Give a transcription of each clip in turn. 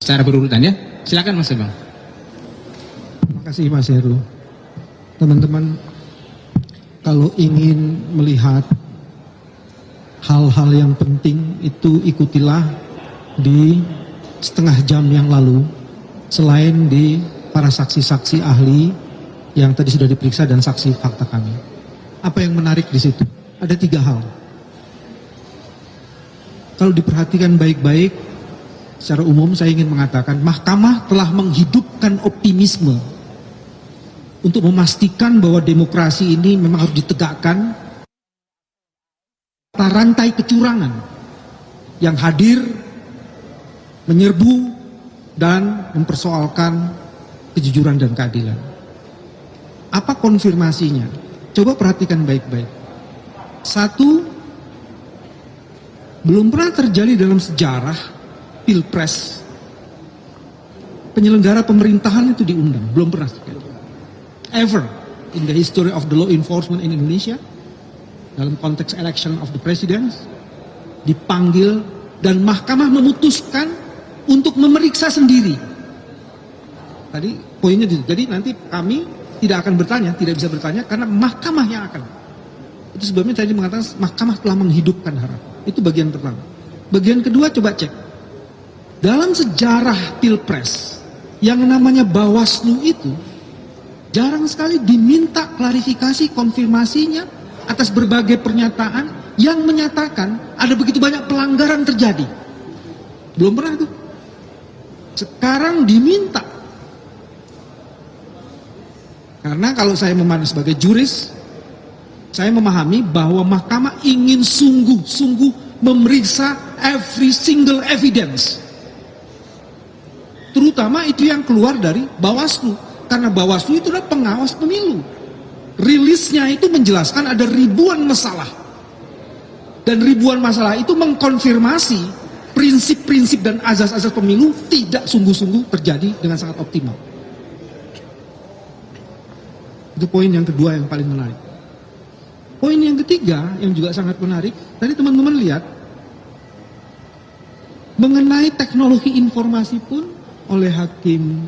secara berurutan ya. Silakan Mas Bang. Terima kasih Mas Heru. Teman-teman, kalau ingin melihat hal-hal yang penting itu ikutilah di setengah jam yang lalu, selain di para saksi-saksi ahli yang tadi sudah diperiksa dan saksi fakta kami. Apa yang menarik di situ? Ada 3 hal. Kalau diperhatikan baik-baik, secara umum saya ingin mengatakan Mahkamah telah menghidupkan optimisme untuk memastikan bahwa demokrasi ini memang harus ditegakkan. Rantai kecurangan yang hadir menyerbu dan mempersoalkan kejujuran dan keadilan. Apa konfirmasinya? Coba perhatikan baik-baik. 1, belum pernah terjadi dalam sejarah Pilpres penyelenggara pemerintahan itu diundang, belum pernah terjadi. Ever in the history of the law enforcement in Indonesia, dalam konteks election of the president, dipanggil dan mahkamah memutuskan untuk memeriksa sendiri. Tadi poinnya itu. Jadi nanti kami tidak akan bertanya, tidak bisa bertanya karena mahkamah yang akan. Itu sebabnya tadi mengatakan mahkamah telah menghidupkan harapan. Itu bagian pertama. Bagian kedua coba cek. Dalam sejarah Pilpres yang namanya Bawaslu itu jarang sekali diminta klarifikasi konfirmasinya atas berbagai pernyataan yang menyatakan ada begitu banyak pelanggaran terjadi. Belum pernah tuh. Sekarang diminta. Karena kalau saya memandang sebagai juris, saya memahami bahwa mahkamah ingin sungguh-sungguh memeriksa every single evidence. Terutama itu yang keluar dari Bawaslu. Karena Bawaslu itu adalah pengawas pemilu. Rilisnya itu menjelaskan ada ribuan masalah. Dan ribuan masalah itu mengkonfirmasi prinsip-prinsip dan azas-azas pemilu tidak sungguh-sungguh terjadi dengan sangat optimal. Itu poin yang kedua yang paling menarik. Poin yang ketiga yang juga sangat menarik, tadi teman-teman lihat, mengenai teknologi informasi pun oleh Hakim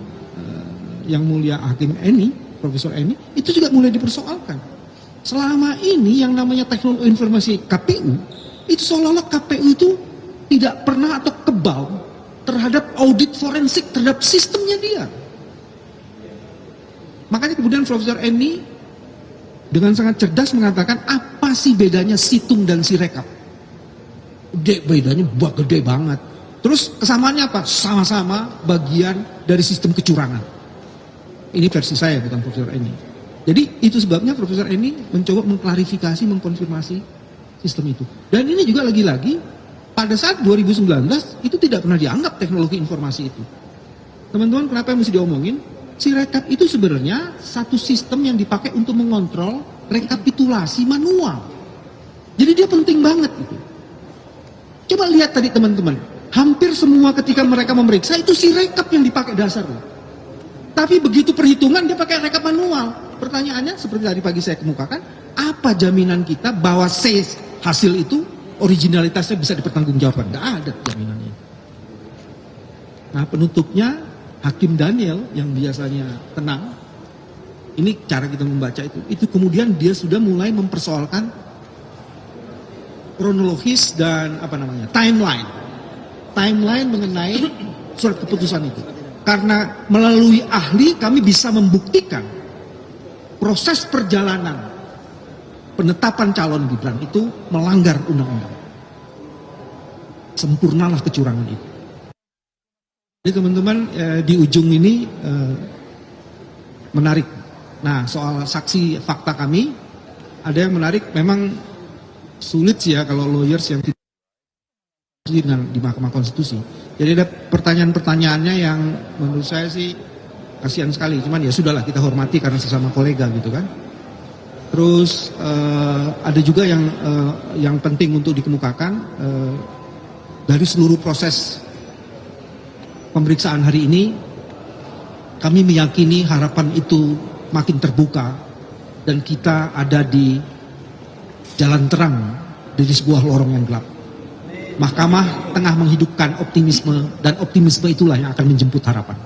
yang mulia Hakim Eni, Profesor Eni, itu juga mulai dipersoalkan. Selama ini yang namanya teknologi informasi KPU, itu seolah-olah KPU itu tidak pernah atau kebal terhadap audit forensik terhadap sistemnya dia. Makanya kemudian Profesor Eni dengan sangat cerdas mengatakan apa sih bedanya situng dan sirekap. Bedanya gede banget. Terus kesamaannya apa? Sama-sama bagian dari sistem kecurangan. Ini versi saya, bukan Profesor Eni. Jadi itu sebabnya Profesor Eni mencoba mengklarifikasi, mengkonfirmasi sistem itu. Dan ini juga lagi-lagi pada saat 2019 itu tidak pernah dianggap teknologi informasi itu. Teman-teman, kenapa yang mesti diomongin? Sirekap itu sebenarnya satu sistem yang dipakai untuk mengontrol rekapitulasi manual. Jadi dia penting banget itu. Coba lihat tadi teman-teman, hampir semua ketika mereka memeriksa itu sirekap yang dipakai dasarnya. Tapi begitu perhitungan dia pakai rekap manual. Pertanyaannya seperti tadi pagi saya kemukakan, apa jaminan kita bahwa hasil itu originalitasnya bisa dipertanggungjawabkan? Tidak ada jaminannya. Nah penutupnya Hakim Daniel yang biasanya tenang, ini cara kita membaca itu kemudian dia sudah mulai mempersoalkan kronologis dan timeline mengenai surat keputusan itu. Karena melalui ahli kami bisa membuktikan proses perjalanan penetapan calon Gibran itu melanggar undang-undang. Sempurnalah kecurangan itu. Jadi teman-teman di ujung ini menarik. Nah soal saksi fakta kami ada yang menarik. Memang sulit sih ya kalau lawyers yang tidak di Mahkamah Konstitusi. Jadi ada pertanyaan-pertanyaannya yang menurut saya sih kasihan sekali. Cuman ya sudahlah kita hormati karena sesama kolega gitu kan. Terus ada juga yang penting untuk dikemukakan dari seluruh proses pemeriksaan hari ini, kami meyakini harapan itu makin terbuka dan kita ada di jalan terang dari sebuah lorong yang gelap. Mahkamah tengah menghidupkan optimisme, dan optimisme itulah yang akan menjemput harapan.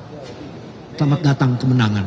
Selamat datang kemenangan.